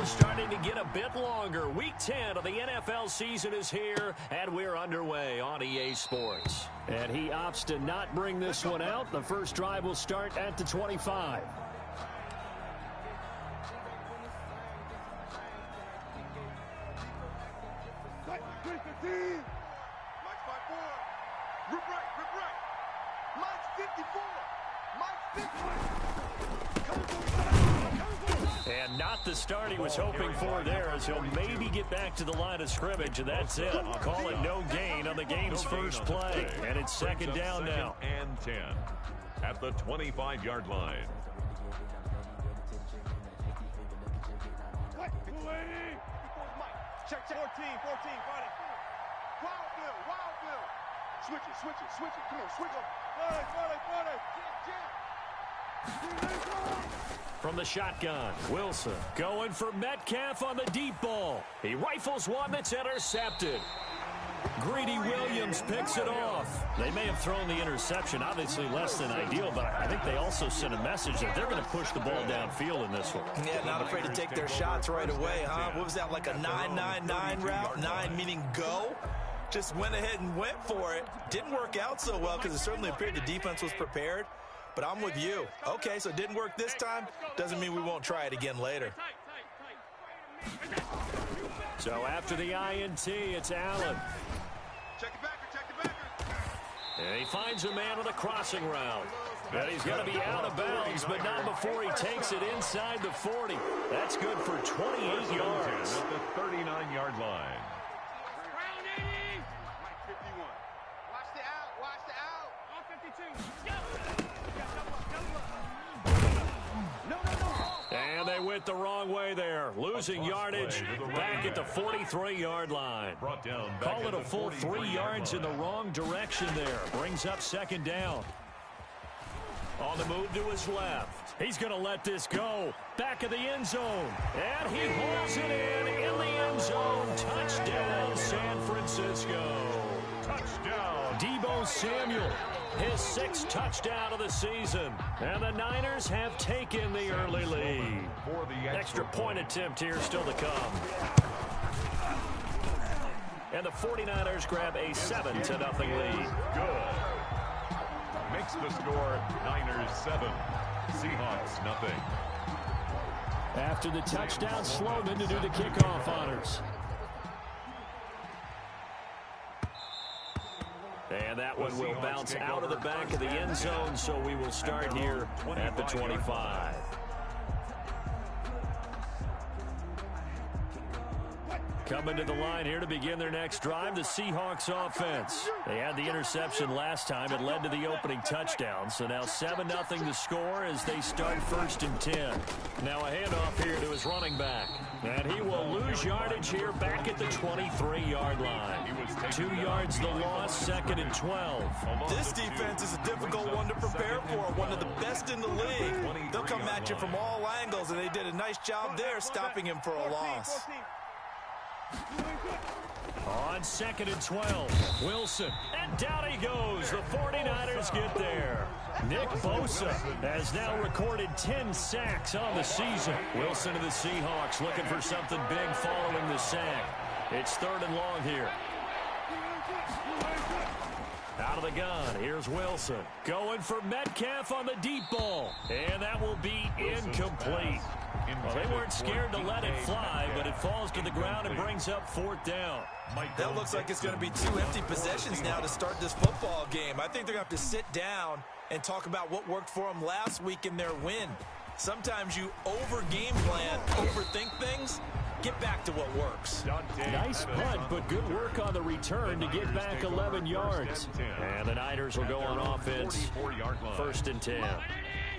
is starting to get a bit longer. Week 10 of the NFL season is here, and we're underway on EA Sports. And he opts to not bring this one out. The first drive will start at the 25. And not the start he was hoping for there, as he'll maybe get back to the line of scrimmage, and that's it. Call it no gain on the game's first play. And it's second down now. And 10 at the 25-yard line. Check, 14, find it. Wild. Switch it. Come on, switch it. From the shotgun, Wilson going for Metcalf on the deep ball. He rifles one that's intercepted. Greedy Williams picks it off. They may have thrown the interception, obviously less than ideal, but I think they also sent a message that they're going to push the ball downfield in this one. Yeah, not afraid to take their shots right away, huh? What was that, like a 9-9-9 route? 9 meaning go? Just went ahead and went for it. Didn't work out so well because it certainly appeared the defense was prepared. But I'm with you. Okay, so it didn't work this time. Doesn't mean we won't try it again later. So after the INT, it's Allen. Check the backer. And he finds a man with a crossing route. And he's going to be out of bounds, but not before he takes it inside the 40. That's good for 28 yards. At the 39-yard line. Watch the out. On 52. And they went the wrong way there, losing yardage back at the 43-yard line. Call it a full 3 yards in the wrong direction there. Brings up second down. On the move to his left. He's going to let this go. Back of the end zone. And he hauls it in the end zone. Touchdown, San Francisco. Touchdown, Deebo Samuel. His 6th touchdown of the season. And the Niners have taken the early lead. Extra point attempt here still to come. And the 49ers grab a 7-0 lead. Good. Makes the score Niners 7, Seahawks nothing. After the touchdown, Sloman to do the kickoff honors. And that one will bounce out of the back of the end zone, so we will start here at the 25. Coming to the line here to begin their next drive, the Seahawks offense. They had the interception last time. It led to the opening touchdown. So now 7-0 the score as they start 1st and 10. Now a handoff here to his running back. And he will lose yardage here back at the 23-yard line. 2 yards the loss, 2nd and 12. This defense is a difficult one to prepare for, one of the best in the league. They'll come at you from all angles, and they did a nice job there stopping him for a loss. On 2nd and 12, Wilson, and down he goes. The 49ers get there. Nick Bosa has now recorded 10 sacks on the season. Wilson of the Seahawks looking for something big following the sack. It's 3rd and long here. Out of the gun, here's Wilson. Going for Metcalf on the deep ball. And that will be incomplete. Well, they weren't scared to let it fly, but it falls to the ground and brings up 4th down. That looks like it's going to be 2 empty possessions now to start this football game. I think they're going to have to sit down and talk about what worked for them last week in their win. Sometimes you over-game plan, overthink things. Get back to what works. Nice punt, but good work on the return to get back 11 yards. And the Niners will go on offense, 1st and 10.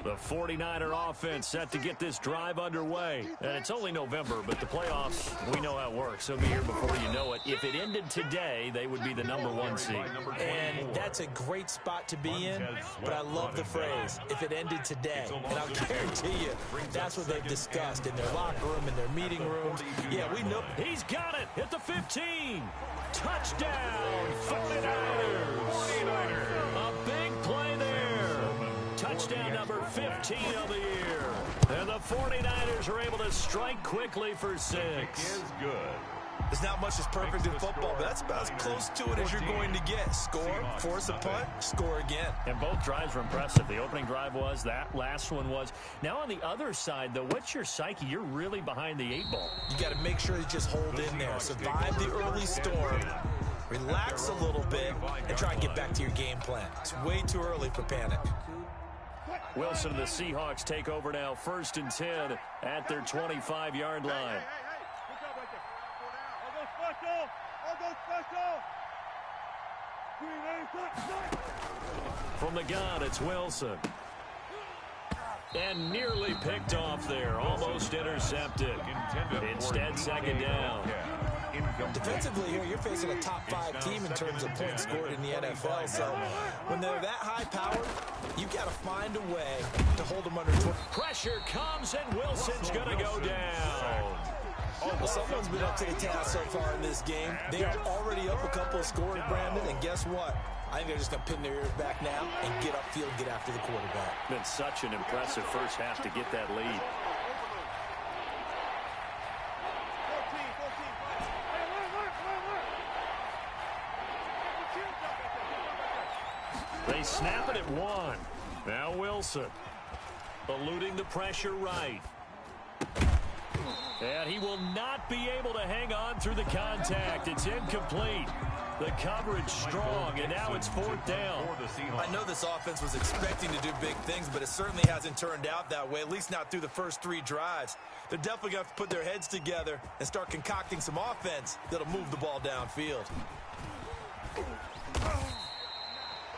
The 49er offense set to get this drive underway. And it's only November, but the playoffs, we know how it works. They'll be here before you know it. If it ended today, they would be the #1 seed. And that's a great spot to be in, but I love the phrase, if it ended today. And I'll guarantee you, that's what they've discussed in their locker room, in their meeting rooms. Yeah, we know. He's got it at the 15. Touchdown, 49ers. A big play there. touchdown number 15 of the year. And the 49ers are able to strike quickly for 6. Is good. There's not much that's perfect in football, but that's about as close to it as you're going to get. Score, force a punt, score again. And both drives were impressive. The opening drive was, that last one was. Now on the other side, though, what's your psyche? You're really behind the 8 ball. You got to make sure you just hold in there. Survive the early storm, relax a little bit, and try and get back to your game plan. It's way too early for panic. Wilson and the Seahawks take over now, 1st and 10 at their 25-yard line. From the gun, it's Wilson. And nearly picked off there, almost intercepted. Instead, 2nd down. Defensively here, you're facing a top 5 team in terms of points scored in the NFL. So when they're that high-powered, you've got to find a way to hold them under 20. Pressure comes, and Wilson's going to go down. Well, someone's been up to the task so far in this game. They are already up a couple of scores, Brandon, and guess what? I think they're just going to pin their ears back now and get upfield, get after the quarterback. Been such an impressive first half to get that lead. They snap it at 1. Now Wilson, eluding the pressure right. And he will not be able to hang on through the contact. It's incomplete. The coverage strong, and now it's 4th down. I know this offense was expecting to do big things, but it certainly hasn't turned out that way, at least not through the first 3 drives. They're definitely going to have to put their heads together and start concocting some offense that'll move the ball downfield.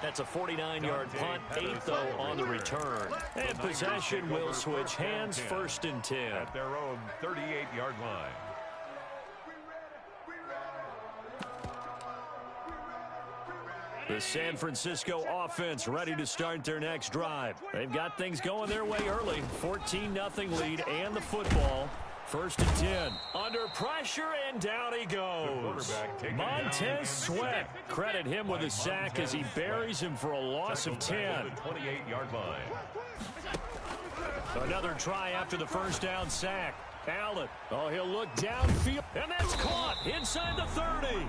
That's a 49-yard punt, 8 though on the return. And possession will switch hands, 1st and 10. At their own 38-yard line. The San Francisco offense ready to start their next drive. They've got things going their way early. 14-0 lead and the football. 1st and 10. Under pressure, and down he goes. Montez Sweat. Credit him with a sack as he buries him for a loss of 10. 28-yard line. Another try after the first down sack. Allen. Oh, he'll look downfield. And that's caught inside the 30.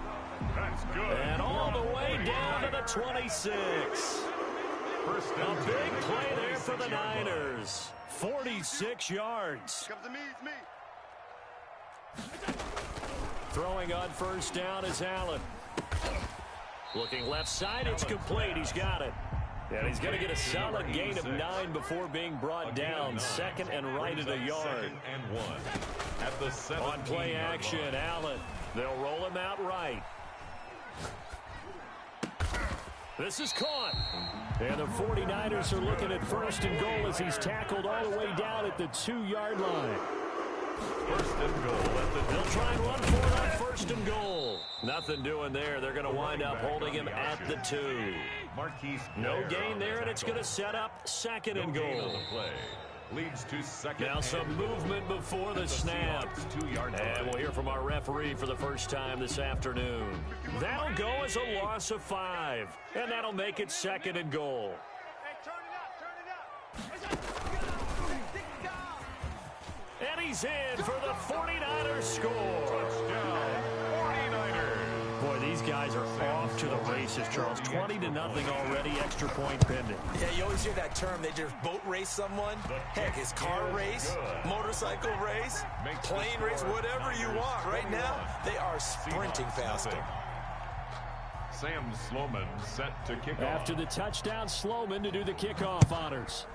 That's good. And all the way down to the 26. A big play there for the Niners. 46 yards. Comes to me, it's me. Throwing on first down is Allen. Looking left side, it's complete. He's got it. And he's going to get a solid gain of 9 before being brought down. 2nd and right at a yard. 2nd and 1. At the 7. On play action, Allen. They'll roll him out right. This is caught. And the 49ers are looking at 1st and goal as he's tackled all the way down at the 2-yard line. 1st and goal. They'll try and run for it on 1st and goal. Nothing doing there. They're going to wind up holding him at the 2. No gain there, and it's going to set up 2nd and goal. Leads to 2nd. Now some movement before the snap. And we'll hear from our referee for the first time this afternoon. That'll go as a loss of 5. And that'll make it 2nd and goal. And he's in for the 49ers score. Touchdown, 49ers. Boy, these guys are off to the races, Charles. 20-0 already, extra point pending. Yeah, you always hear that term. They just boat race someone. Heck, it's car race, motorcycle race, plane race, whatever you want. Right now, they are sprinting faster. Sam Sloman set to kick off. After the touchdown, Sloman to do the kickoff honors.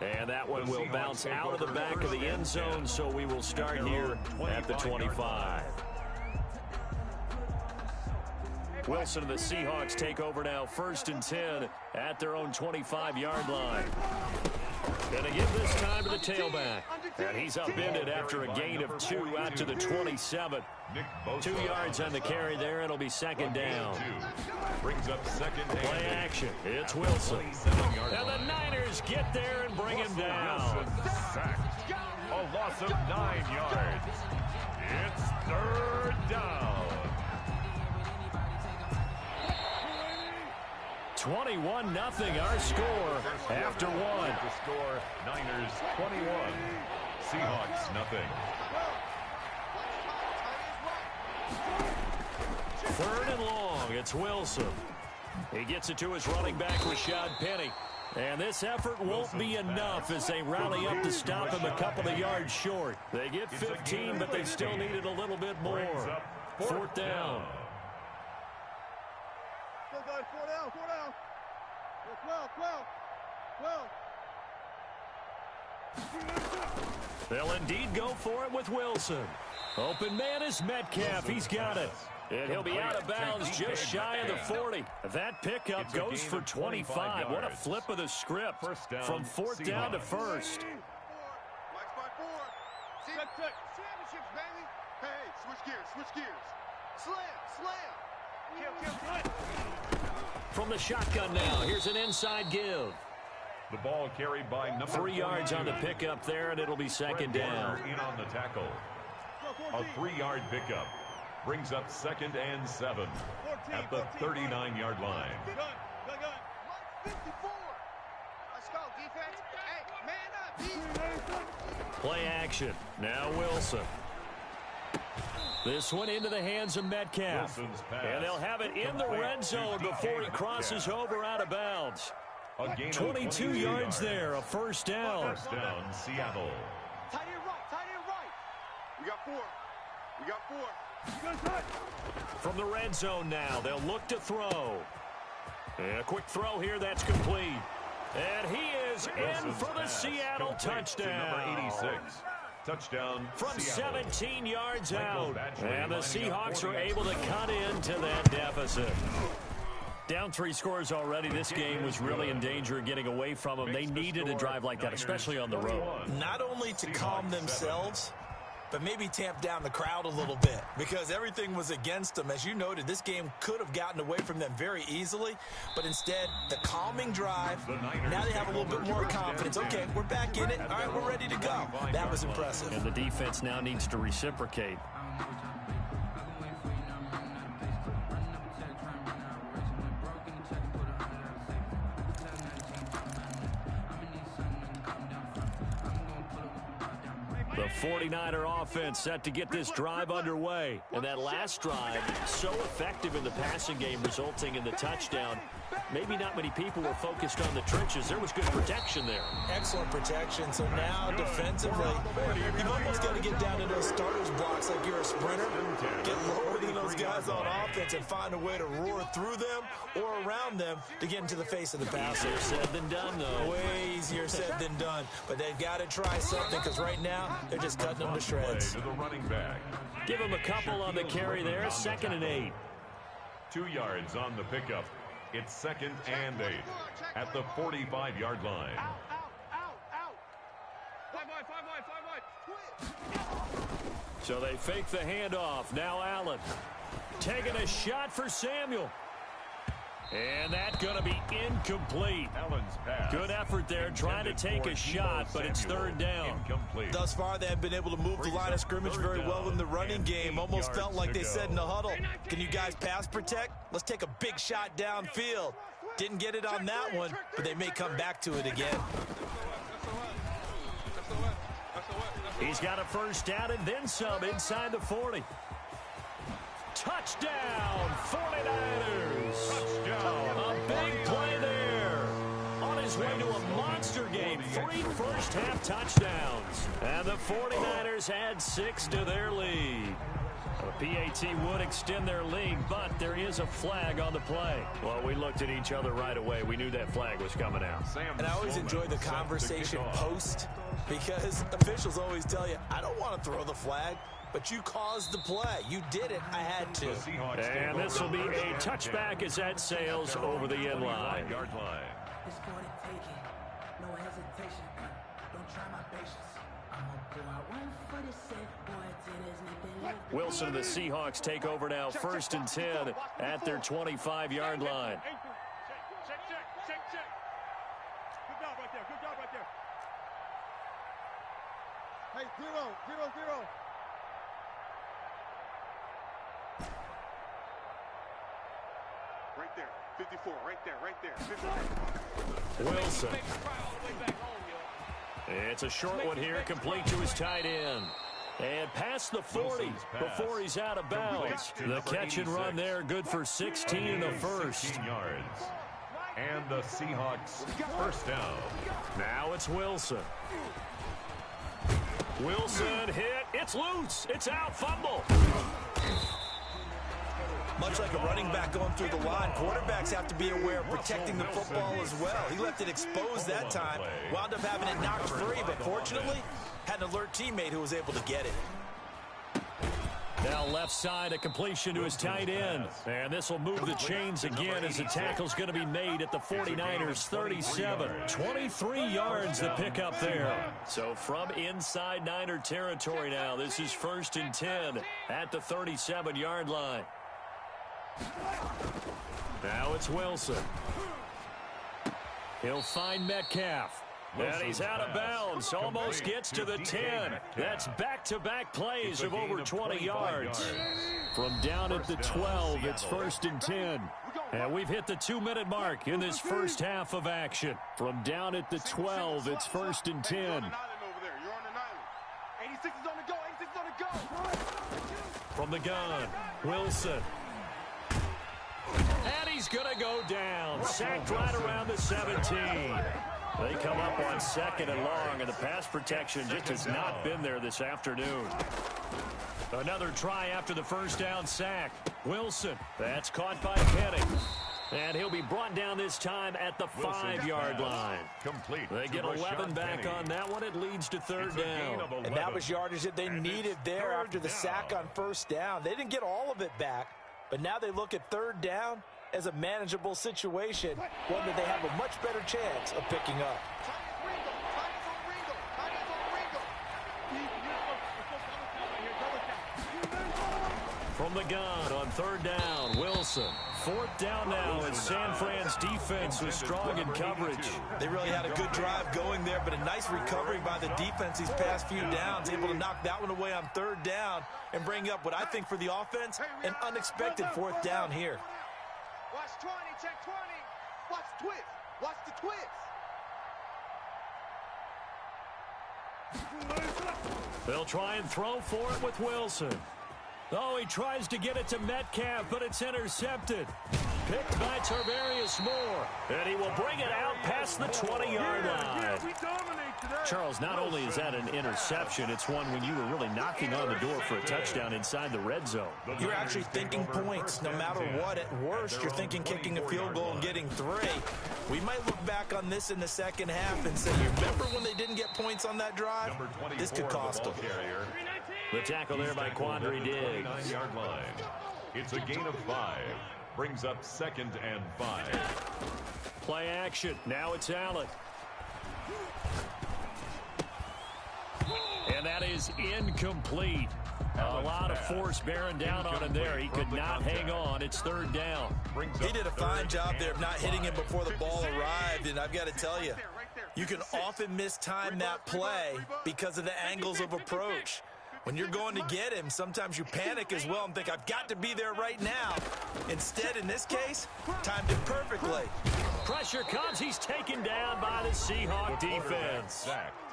And that one will bounce out of the back of the end zone, so we will start here at the 25. Wilson and the Seahawks take over now, 1st and 10 at their own 25-yard line. Going to give this time to the tailback. And he's upended after a gain of 2 out to the 27. 2 yards on the carry there. It'll be 2nd down. Brings up 2nd down. Play action. It's Wilson. And the Niners get there and bring him down. Sacked. A loss of 9 yards. It's 3rd down. 21-0 our score after one. The score, Niners 21, Seahawks nothing. Third and long. It's Wilson. He gets it to his running back, Rashad Penny. And this effort won't be enough as they rally up to stop him a couple of yards short. They get 15, but they still needed a little bit more. Fourth down. Go, guys, 4 down, 4 down. 12. They'll indeed go for it with Wilson. Open man is Metcalf. He's got it. And he'll be out of bounds just shy of the 40. That pickup goes for 25. What a flip of the script from fourth down to first. Flex by 4. Check. Championships, baby. Hey, switch gears. Slam. Kill. From the shotgun now, here's an inside give. The ball carried by number 3 yards on the pickup there, and it'll be second down. In on the tackle. A 3-yard pickup brings up 2nd and 7 at the 39-yard line. Gun. 54. Let's go, defense. Hey, man up. Play action. Now Wilson. This one into the hands of Metcalf. And they'll have it in the red zone before he crosses over out of bounds. 22 yards there, a first down. First down, Seattle. Tight end right. We got 4. From the red zone now, they'll look to throw. And a quick throw here, that's complete. And he is in for the Seattle touchdown. Number 86. Touchdown from Seattle. 17 yards out. And the Seahawks are able to cut into that deficit. Down 3 scores already. This game was really in danger of getting away from them. They needed a drive like that, especially on the road. Not only to calm themselves, but maybe tamp down the crowd a little bit because everything was against them. As you noted, this game could have gotten away from them very easily, but instead, the calming drive, now they have a little bit more confidence. Okay, we're back in it. All right, we're ready to go. That was impressive. And the defense now needs to reciprocate. The 49er offense set to get this drive underway. And that last drive, so effective in the passing game, resulting in the touchdown. Maybe not many people were focused on the trenches. There was good protection there. Excellent protection. So now defensively, you've almost got to get down to those starters blocks like you're a sprinter. Get lower than those guys on offense and find a way to roar through them or around them to get into the face of the passer. Easier said than done, though. Way easier said than done. But they've got to try something because right now they're just cutting them to shreds. To the running back. Give him a couple on the carry there. 2nd and 8. 2 yards on the pickup. It's 2nd and 8 at the 45-yard line. Out. 5 wide. So they fake the handoff. Now Allen taking a shot for Samuel. And that's going to be incomplete. Allen's pass. Good effort there, trying to take a shot, but it's 3rd down. Incomplete. Thus far, they have been able to move the line of scrimmage very well in the running game. Almost felt like they said in the huddle, can you guys pass protect? Let's take a big shot downfield. Didn't get it on that one, but they may come back to it again. He's got a first down and then some inside the 40. Touchdown, 49ers. Touchdown. A big play there. On his way to a monster game. 3 first-half touchdowns. And the 49ers add 6 to their lead. The PAT would extend their lead, but there is a flag on the play. Well, we looked at each other right away. We knew that flag was coming out. And I always enjoy the conversation post because officials always tell you, I don't want to throw the flag. But you caused the play. You did it. I had to. And this will be a touchback as that sails over the end line. It's for the taking. No hesitation. Don't try my patience. I'm gonna pull out one for the set. Boy, till there's nothing left. Wilson and the Seahawks take over now, 1st and 10 at their 25-yard line. Check. Good job right there. Hey, 0. Right there. 54. Right there. 54. Wilson. It's a short one here, complete to his tight end. And past the 40 before he's out of bounds. The catch and run there, good for 16 in the first. 16 yards. And the Seahawks first down. Now it's Wilson. Wilson hit. It's loose. It's out. Fumble. Much like a running back going through the line, quarterbacks have to be aware of protecting the football as well. He left it exposed that time, wound up having it knocked free, but fortunately had an alert teammate who was able to get it. Now left side, a completion to his tight end. And this will move the chains again as the tackle's going to be made at the 49ers 37. 23 yards to pick up there. So from inside Niner territory now, this is 1st and 10 at the 37-yard line. Now it's Wilson. He'll find Metcalf. And he's out of bounds. Almost gets to the 10. That's back-to-back plays of over 20 yards. From down at the 12, it's 1st and 10. And we've hit the 2-minute mark in this first half of action. From down at the 12, it's 1st and 10. You're on an island. 86 is on the go. 86 is on the go. From the gun, Wilson. And he's going to go down. Sacked right around the 17. They come up on 2nd and long, and the pass protection just has not been there this afternoon. Another try after the first down sack. Wilson, that's caught by Kenny. And he'll be brought down this time at the 5-yard line. Complete. They get 11 back on that one. It leads to 3rd down. And that was yardage that they needed there after the sack on 1st down. They didn't get all of it back, but now they look at 3rd down as a manageable situation, one that they have a much better chance of picking up. From the gun on 3rd down, Wilson. 4th down now as San Fran's defense was strong in coverage. They really had a good drive going there, but a nice recovery by the defense these past few downs, able to knock that one away on 3rd down and bring up what I think for the offense, an unexpected 4th down here. Watch 20, check 20. Watch twist. Watch the twist. They'll try and throw for it with Wilson. Oh, he tries to get it to Metcalf, but it's intercepted. Picked by Tarvarius Moore. And he will bring it out past the 20-yard line. We dominate today. Charles, not only is that an interception, it's one when you were really knocking on the door for a touchdown inside the red zone. You're actually thinking points. No matter what, at worst, you're thinking kicking a field goal and getting 3. We might look back on this in the second half and say, you remember when they didn't get points on that drive? This could cost them. The tackle there by Quandre Diggs. 9-yard line. It's a gain of 5. Brings up 2nd and 5. Play action. Now it's Allen. And that is incomplete. A lot of force bearing down on him there. He could not hang on. It's 3rd down. He did a fine job there of not hitting him before the ball arrived, and I've got to tell you, you can often mistime that play because of the angles of approach. When you're going to get him, sometimes you panic as well and think, I've got to be there right now. Instead, in this case, timed it perfectly. Pressure comes. He's taken down by the Seahawk defense.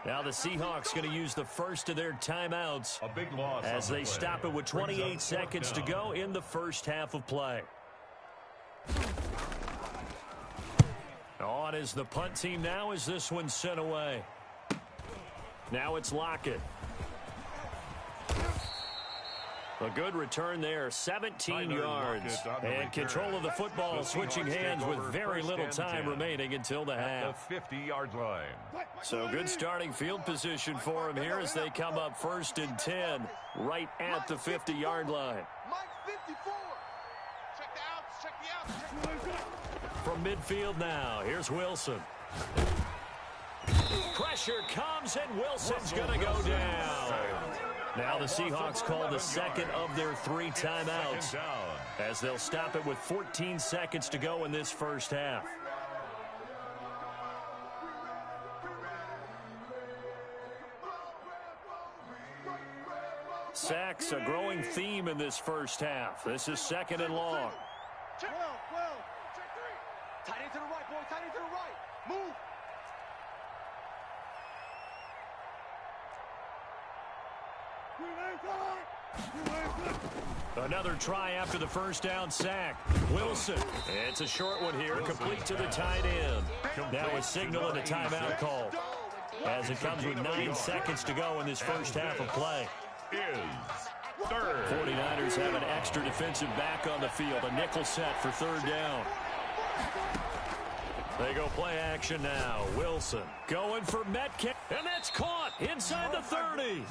Now the Seahawks going to use the first of their timeouts A big loss as they stop it with 28 seconds to go in the first half of play. On is the punt team now as this one's sent away. Now it's Lockett. A good return there, 17 yards. And control of the football switching hands with very little time remaining until the half. The 50-yard line. So good starting field position for him here as they come up 1st and 10 right at the 50-yard line. Mike 54. Check the outs, check the outs. From midfield now, here's Wilson. Pressure comes and Wilson's going to go down. Now the Seahawks call the second of their 3 timeouts as they'll stop it with 14 seconds to go in this first half. Sacks, a growing theme in this first half. This is 2nd and long. 12. Another try after the first down sack. Wilson. It's a short one here, complete to the tight end. Now a signal and a timeout call, as it comes with 9 seconds to go in this first half of play. Is third. 49ers have an extra defensive back on the field. A nickel set for third down. They go play action now. Wilson going for Metcalf. And that's caught inside the 30.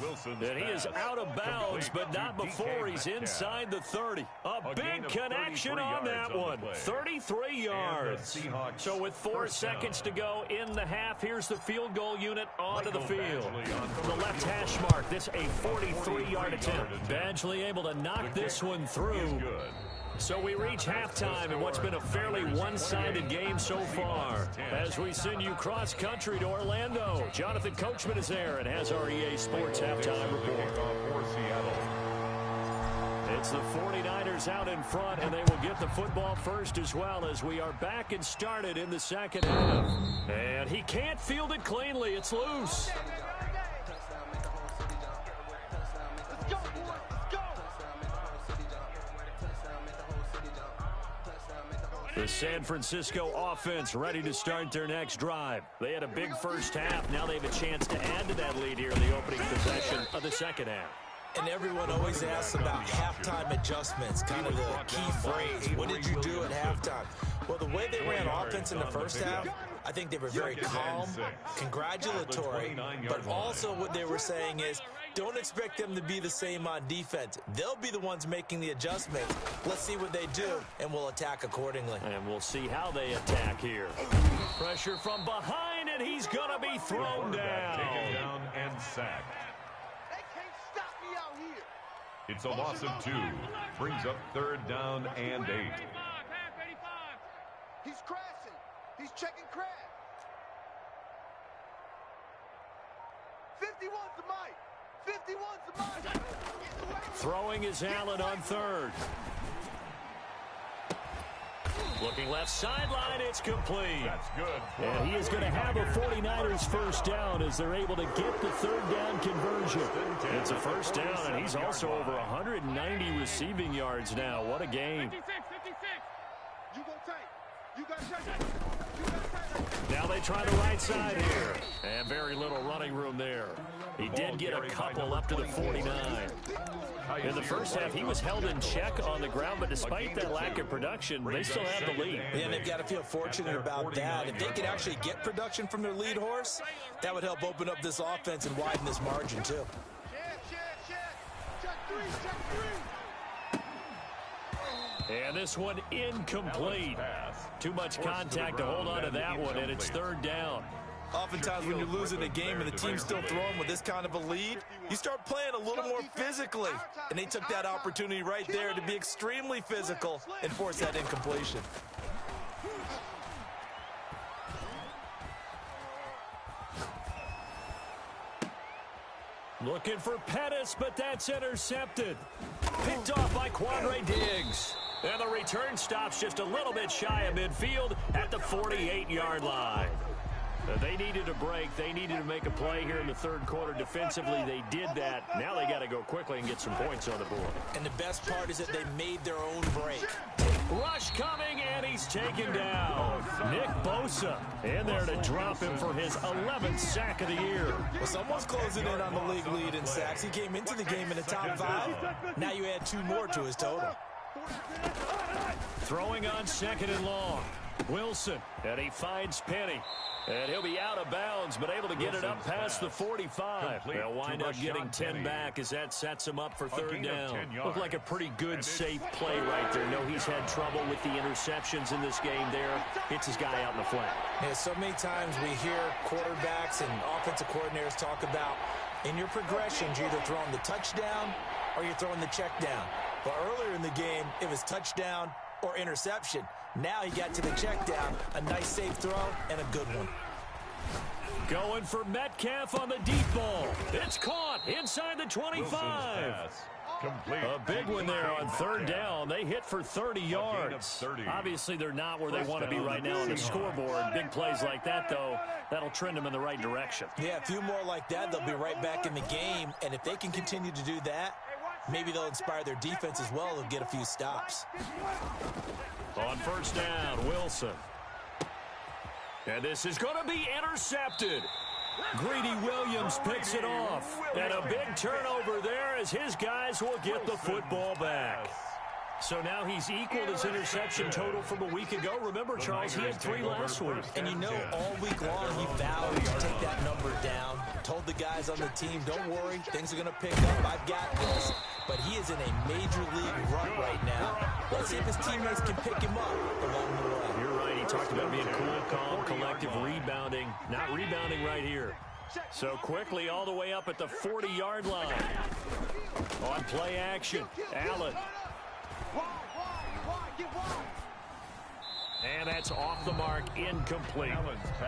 And he is out of bounds, but not before he's inside the 30. A big connection on that one. 33 yards. So with 4 seconds to go in the half, here's the field goal unit onto the field. From the left hash mark, this a 43-yard attempt. Badgley able to knock this one through. So we reach halftime in what's been a fairly one-sided game so far. As we send you cross-country to Orlando, Jonathan Coachman is there and has our EA Sports halftime report. It's the 49ers out in front, and they will get the football first as well, as we are back and started in the second half. And he can't field it cleanly. It's loose. The San Francisco offense ready to start their next drive. They had a big first half. Now they have a chance to add to that lead here in the opening possession of the second half. And everyone always asks about halftime adjustments, kind of the key phrase. What did you do at halftime? Well, the way they ran offense in the first half, I think they were very calm, congratulatory, but also what they were saying is, don't expect them to be the same on defense. They'll be the ones making the adjustments. Let's see what they do, and we'll attack accordingly. And we'll see how they attack here. Pressure from behind, and he's going to be thrown down. Taken down and sacked. They can't stop me out here. It's a loss of 2. Brings up third down and 8. He's crashing. He's checking crash. 51's the mic. 51's the mic. Throwing is Allen on third. Looking left sideline, it's complete. That's good. And he is going to have a 49ers first down as they're able to get the third down conversion. It's a first down, and he's also over 190 receiving yards now. What a game. 56. You go tight. You got tight. Now they try the right side here. And very little running room there. He did get a couple up to the 49. In the first half, he was held in check on the ground, but despite that lack of production, they still have the lead. And they've got to feel fortunate about that. If they could actually get production from their lead horse, that would help open up this offense and widen this margin, too. Check three. And this one incomplete. Too much contact to hold on to that one, and it's third down. Oftentimes when you're losing a game and the team's still throwing with this kind of a lead, you start playing a little more physically. And they took that opportunity right there to be extremely physical and force that incompletion. Looking for Pettis, but that's intercepted. Picked off by Quandre Diggs. And the return stops just a little bit shy of midfield at the 48-yard line. They needed a break. They needed to make a play here in the third quarter. Defensively, they did that. Now they got to go quickly and get some points on the board. And the best part is that they made their own break. Rush coming, and he's taken down. Nick Bosa in there to drop him for his 11th sack of the year. Well, someone's closing in on the league lead in sacks. He came into the game in the top 5. Now you add 2 more to his total. Throwing on second and long. Wilson, and he finds Penny. And he'll be out of bounds, but able to get it up past the 45. They'll wind up getting 10 back as that sets him up for third down. Looked like a pretty good, safe play right there. No, he's had trouble with the interceptions in this game there. Hits his guy out in the flat. Yeah, so many times we hear quarterbacks and offensive coordinators talk about in your progressions, you're either throwing the touchdown or you're throwing the check down. But earlier in the game, it was touchdown or interception. Now he got to the check down, a nice safe throw, and a good one. Going for Metcalf on the deep ball. It's caught inside the 25. complete. A big one there on third down. They hit for 30 yards. Obviously, they're not where they want to be right now on the scoreboard. Big plays like that, though, that'll trend them in the right direction. Yeah, a few more like that, they'll be right back in the game. And if they can continue to do that, maybe they'll inspire their defense as well. They'll get a few stops. On first down, Wilson. And this is going to be intercepted. Greedy Williams picks it off. And a big turnover there as his guys will get the football back. So now he's equaled his interception total from a week ago. Remember, Charles, he had 3 last week. And you know, all week long he vowed to take that number down. Told the guys on the team, don't worry, things are going to pick up. I've got this. But he is in a major league run right now. Let's see if his teammates can pick him up along the way. You're right. He talked about being cool, calm, collective, rebounding. Not rebounding right here. So quickly all the way up at the 40-yard line. On play action, Allen. And that's off the mark, incomplete.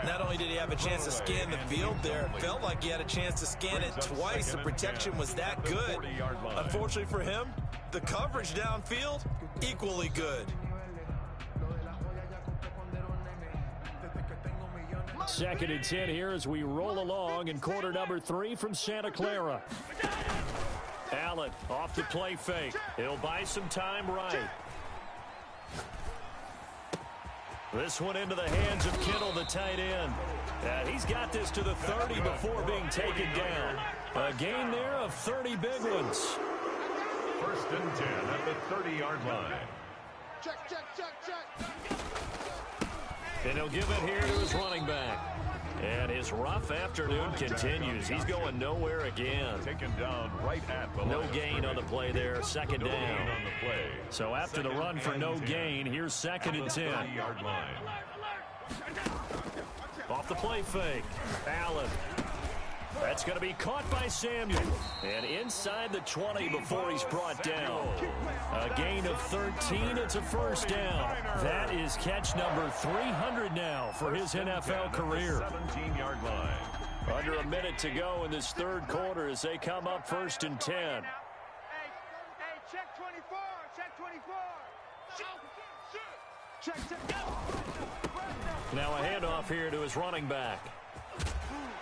Not only did he have a chance to scan the field there, it felt like he had a chance to scan it twice. The protection was that good. Unfortunately for him, the coverage downfield, equally good. Second and 10 here as we roll along in quarter number 3 from Santa Clara. Allen off the play fake. He'll buy some time right. This one into the hands of Kittle, the tight end. He's got this to the 30 before being taken down. A gain there of 30 big ones. First and 10 at the 30-yard line. Check. And he'll give it here to his running back. And his rough afternoon continues. He's going nowhere again. Taken down right at the no gain on the play there. Second down. On the play. So after the run for no gain, here's second and 10. 30-yard line. Off the play fake. Allen. That's going to be caught by Samuel. And inside the 20 before he's brought down. A gain of 13. It's a first down. That is catch number 300 now for his NFL career. 17-yard line. Under a minute to go in this third quarter as they come up first and 10. Hey, check 24. Check 24. Check. Now a handoff here to his running back.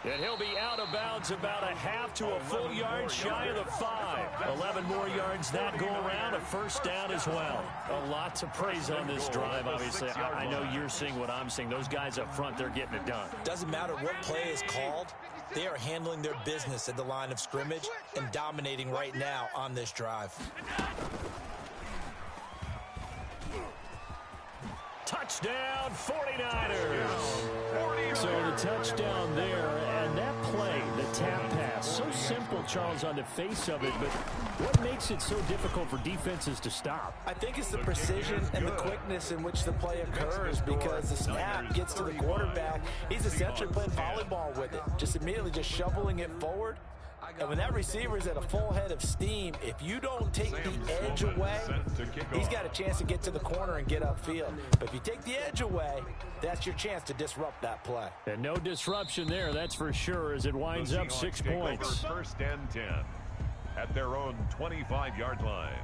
And he'll be out of bounds about a half to a full yard shy of the 5. 11 more yards that go around, a first down as well. A lot to praise on this drive, obviously. I know you're seeing what I'm seeing. Those guys up front, they're getting it done. Doesn't matter what play is called. They are handling their business at the line of scrimmage and dominating right now on this drive. Touchdown, 49ers. So the touchdown there, and that play, the tap pass, so simple, Charles, on the face of it, but what makes it so difficult for defenses to stop? I think it's the precision and the quickness in which the play occurs, because the snap gets to the quarterback. He's essentially playing volleyball with it, just immediately just shoveling it forward. And when that receiver's at a full head of steam, if you don't take the edge away, he's got a chance to get to the corner and get upfield. But if you take the edge away, that's your chance to disrupt that play. And no disruption there, that's for sure, as it winds up 6 points. First and 10 at their own 25-yard line.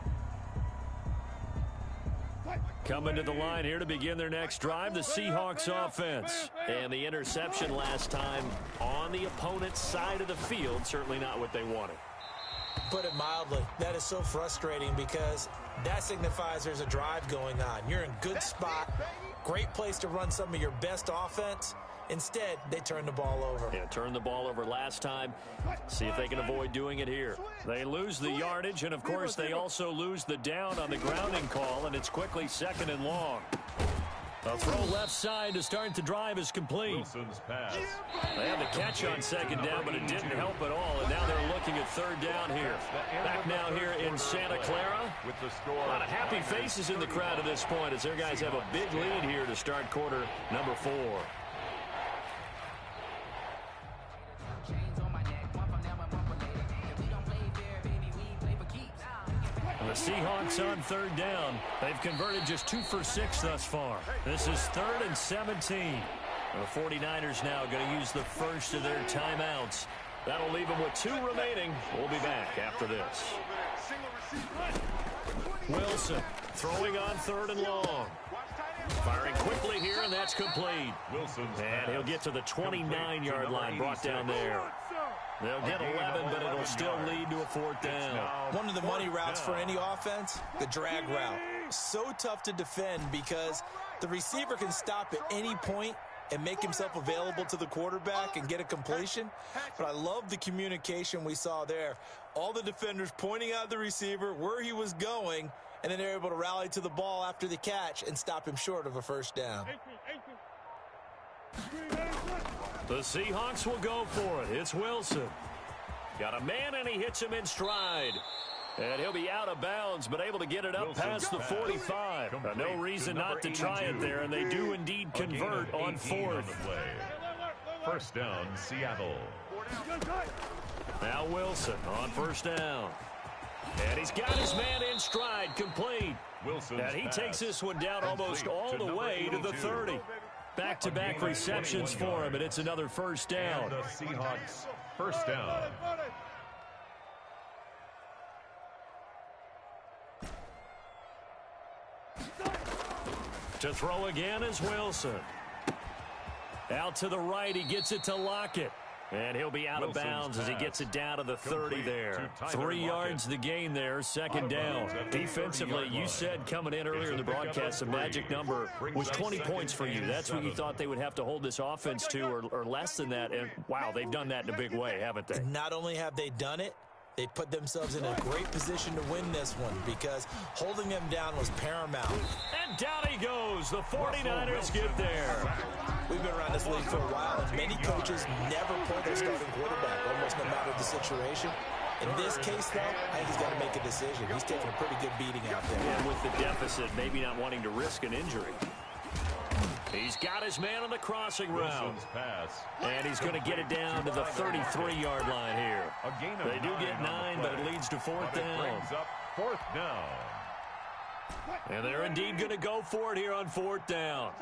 Coming to the line here to begin their next drive, the Seahawks offense. And the interception last time on the opponent's side of the field, certainly not what they wanted. Put it mildly, that is so frustrating because that signifies there's a drive going on. You're in good spot, great place to run some of your best offense. Instead, they turn the ball over. Yeah, turned the ball over last time. See if they can avoid doing it here. They lose the yardage, and of course, they also lose the down on the grounding call, and it's quickly second and long. A throw left side to start the drive is complete. Wilson's pass. They had the catch on second down, but it didn't help at all, and now they're looking at third down here. Back now here in Santa Clara. With the score. A lot of happy faces in the crowd at this point as their guys have a big lead here to start quarter number 4. The Seahawks on third down. They've converted just 2 for 6 thus far. This is 3rd and 17. The 49ers now going to use the first of their timeouts That'll leave him with 2 remaining. We'll be back after this. Wilson throwing on 3rd and long. Firing quickly here, and that's complete. And he'll get to the 29-yard line, brought down there. They'll get 11, but it'll still lead to a 4th down. One of the money routes for any offense, the drag route. So tough to defend because the receiver can stop at any point and make himself available to the quarterback and get a completion. But I love the communication we saw there. All the defenders pointing out the receiver, where he was going, and then they're able to rally to the ball after the catch and stop him short of a 1st down. The Seahawks will go for it. It's Wilson. Got a man, and he hits him in stride. And he'll be out of bounds, but able to get it up past the 45. No reason not to try it there, and they do indeed convert on 4th. 1st down, Seattle. Now Wilson on 1st down. And he's got his man in stride, complete. And he takes this one down almost all the way to the 30. Back-to-back receptions for him, and it's another 1st down. And the Seahawks, 1st down. To throw again is Wilson. Out to the right, he gets it to Lockett. And he'll be out of bounds as he gets it down to the 30 there. 3 yards the gain there, 2nd down. Defensively, you said coming in earlier in the broadcast, the magic number was 20 points for you. That's what you thought they would have to hold this offense to, or less than that. And, wow, they've done that in a big way, haven't they? Not only have they done it, they put themselves in a great position to win this one because holding them down was paramount. And down he goes. The 49ers get there. We've been around this league for a while, and many coaches never play their starting quarterback, almost no matter the situation. In this case, though, I think he's got to make a decision. He's taking a pretty good beating out there. And with the deficit, maybe not wanting to risk an injury. He's got his man on the crossing route. And he's going to get it down to the 33-yard line here. They do get 9, but it leads to 4th down. 4th down. And they're indeed going to go for it here on 4th down.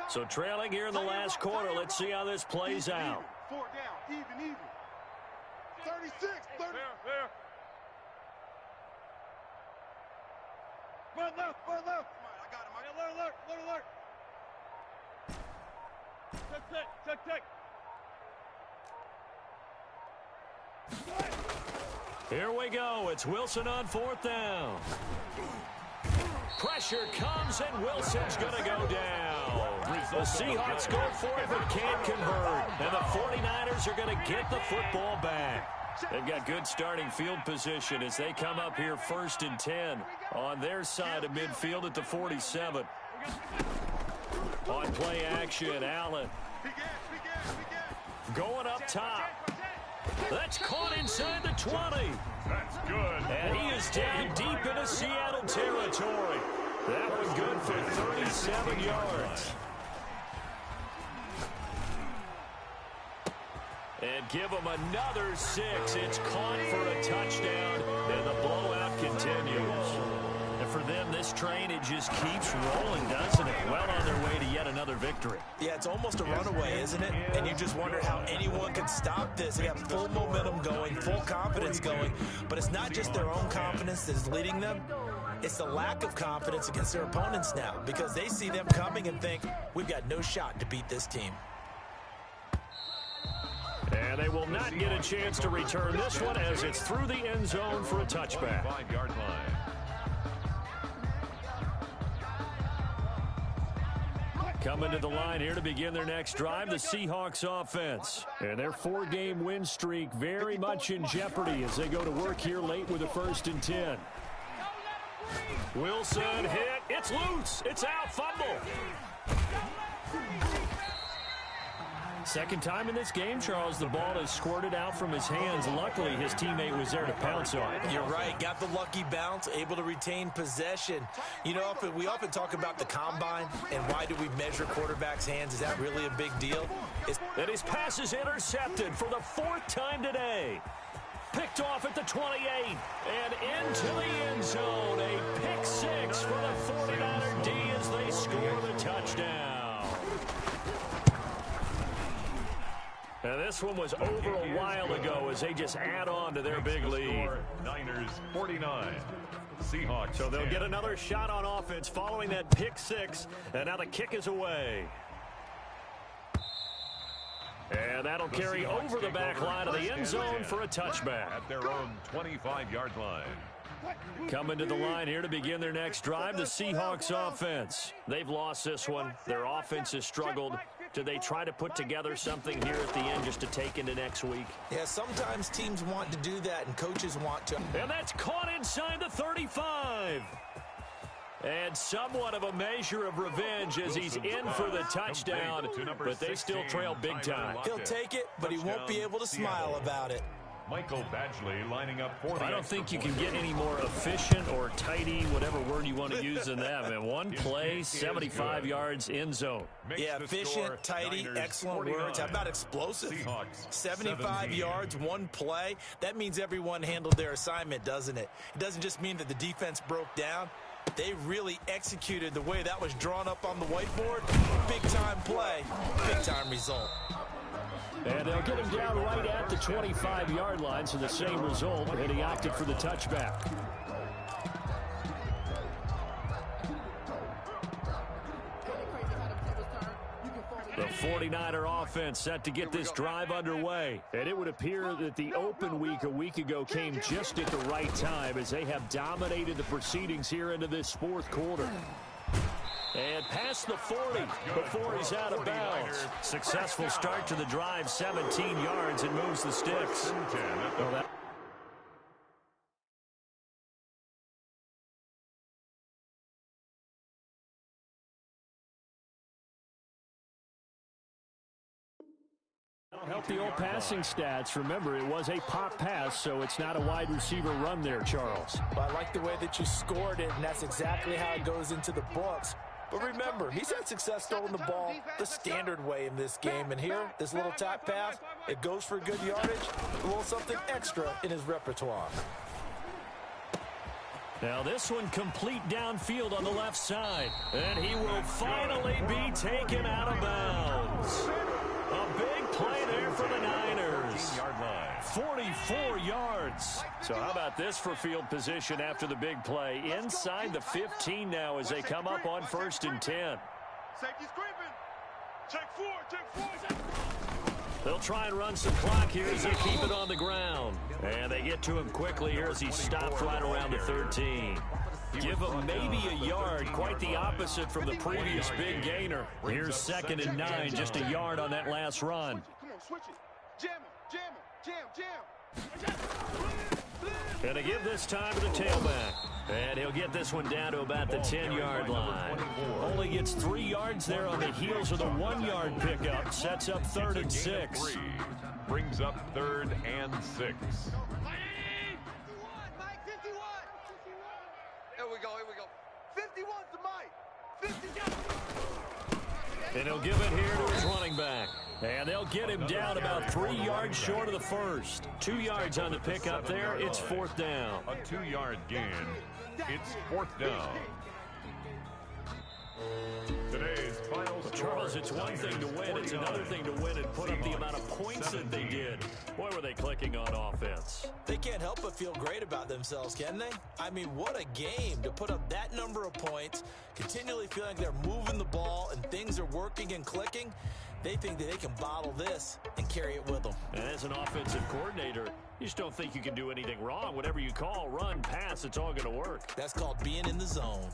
So trailing here in the last quarter, let's see how this plays out. 4 down, even. 36, 30. There. Run left. Come on, I got him. Alert. Check. Here we go. It's Wilson on 4th down. Pressure comes, and Wilson's going to go down. The Seahawks go for it, but can't convert. And the 49ers are going to get the football back. They've got good starting field position as they come up here 1st and 10 on their side of midfield at the 47. On play action, Allen. Going up top. That's caught inside the 20. That's good. And he is down deep into Seattle territory. That one good for 37 yards. And give him another 6. It's caught for a touchdown, and the blowout continues. And for them, this train, it just keeps rolling, doesn't it? Well on their way to yet another victory. Yeah, it's almost a runaway, isn't it? And you just wonder how anyone could stop this. They got full momentum going, full confidence going. But it's not just their own confidence that's leading them. It's the lack of confidence against their opponents now because they see them coming and think, we've got no shot to beat this team. And they will not get a chance to return this one as it's through the end zone for a touchback. 5-yard line. Coming to the line here to begin their next drive, the Seahawks offense. And their 4-game win streak very much in jeopardy as they go to work here late with a 1st and 10. Wilson hit. It's loose. It's out. Fumble. Second time in this game, Charles, the ball is squirted out from his hands. Luckily, his teammate was there to pounce on it. You're right. Got the lucky bounce, able to retain possession. You know, we often talk about the combine and why do we measure quarterbacks' hands. Is that really a big deal? And his pass is intercepted for the 4th time today. Picked off at the 28 and into the end zone. A pick 6 for the 49er D as they score the touchdown. And this one was over a while ago as they just add on to their big lead. Niners 49. Seahawks. So they'll get another shot on offense following that pick six. And now the kick is away. And that'll carry over the back line of the end zone for a touchback. At their own 25-yard line. Coming to the line here to begin their next drive, the Seahawks offense. They've lost this one. Their offense has struggled. Do they try to put together something here at the end just to take into next week? Yeah, sometimes teams want to do that and coaches want to. And that's caught inside the 35. And somewhat of a measure of revenge as he's in for the touchdown, but they still trail big time. He'll take it, but he won't be able to smile about it. Michael Badgley lining up for the I don't think you can get any more efficient or tidy, whatever word you want to use in that. And one play, 75 yards end zone. Yeah, efficient, tidy, excellent words. How about explosive? 75 yards, one play. That means everyone handled their assignment, doesn't it? It doesn't just mean that the defense broke down. They really executed the way that was drawn up on the whiteboard. Big-time play, big-time result. And they'll get him down right at the 25-yard line, so the same result, and he opted for the touchback. The 49er offense set to get this drive underway. And it would appear that the open week a week ago came just at the right time as they have dominated the proceedings here into this fourth quarter. And past the 40 before he's out of bounds. Successful start to the drive, 17 yards, and moves the sticks. Well, help the old passing stats. Remember, it was a pop pass, so it's not a wide receiver run there, Charles. Well, I like the way that you scored it, and that's exactly how it goes into the books. But remember, he's had success throwing the ball the standard way in this game. And here, this little tap pass, it goes for good yardage, a little something extra in his repertoire. Now this one complete downfield on the left side. And he will finally be taken out of bounds. A big play there for the Niners. 44 yards. So how about this for field position after the big play? Inside the 15 now as they come up on 1st and 10. Safety's creeping. Check four. They'll try and run some clock here as they keep it on the ground. And they get to him quickly here as he stopped right around the 13. Give him maybe a yard, quite the opposite from the previous big gainer. Here's 2nd and 9, just a yard on that last run. Come on, switch it. Jam. And to give this time to the tailback. And he'll get this one down to about the 10-yard line. Only gets 3 yards there on the heels of the 1-yard pickup. Sets up 3rd and 6. Brings up 3rd and 6. 51, Mike, 51. Here we go. 51's the Mike. 50. And he'll give it here to his running back. And they'll get him down about 3 yards short of the first. 2 yards on the pickup there. It's 4th down. A 2-yard gain. It's 4th down. Today's final score. Charles, it's one thing to win. It's another thing to win and put up the amount of points that they did. Boy, were they clicking on offense. They can't help but feel great about themselves, can they? I mean, what a game to put up that number of points, continually feeling like they're moving the ball and things are working and clicking. They think that they can bottle this and carry it with them. And as an offensive coordinator, you just don't think you can do anything wrong. Whatever you call, run, pass, it's all going to work. That's called being in the zone.